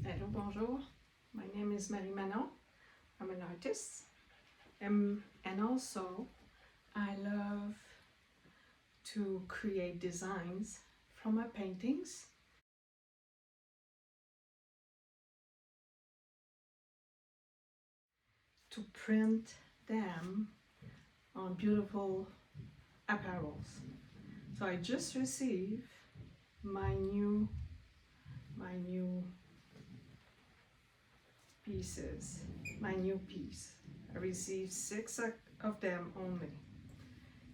Hello, bonjour. My name is Manon. I'm an artist. And also, I love to create designs from my paintings. To print them on beautiful apparels. So I just received my new pieces, my new piece. I received 6 of them only.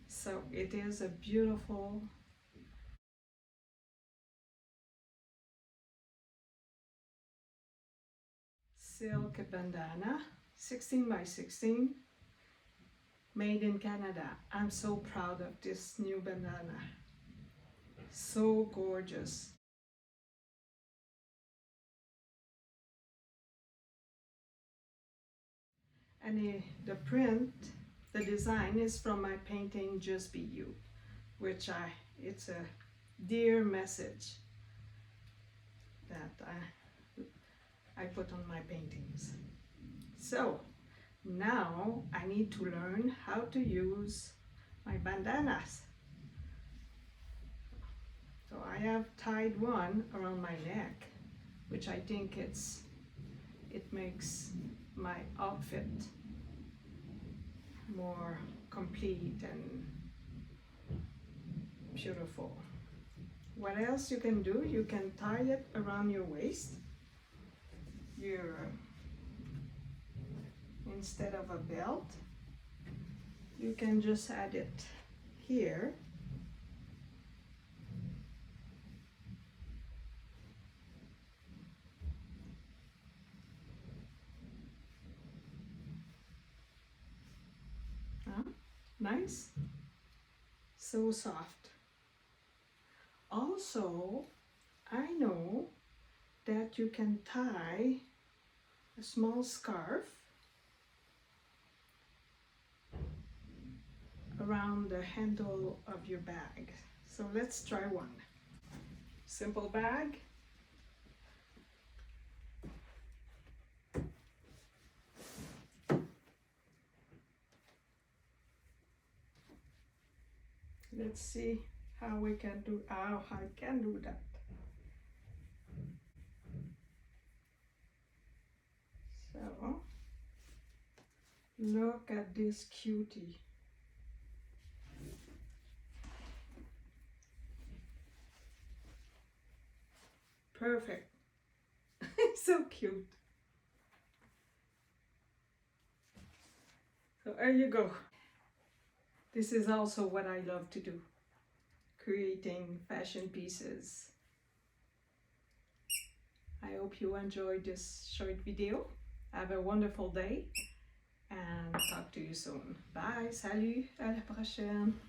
So it is a beautiful silk bandana, 16 by 16, made in Canada. I'm so proud of this new bandana. So gorgeous. And the print, the design is from my painting Just Be You, which it's a dear message that I put on my paintings. So now I need to learn how to use my bandanas. So I have tied one around my neck, which I think it makes my outfit more complete and beautiful. What else you can do? You can tie it around your waist. Instead of a belt, you can just add it here. Nice, so soft. Also, I know that you can tie a small scarf around the handle of your bag. So let's try one. Simple bag. Let's see how I can do that. So look at this cutie. Perfect. So cute. So there you go. This is also what I love to do, creating fashion pieces. I hope you enjoyed this short video. Have a wonderful day and talk to you soon. Bye, salut, à la prochaine.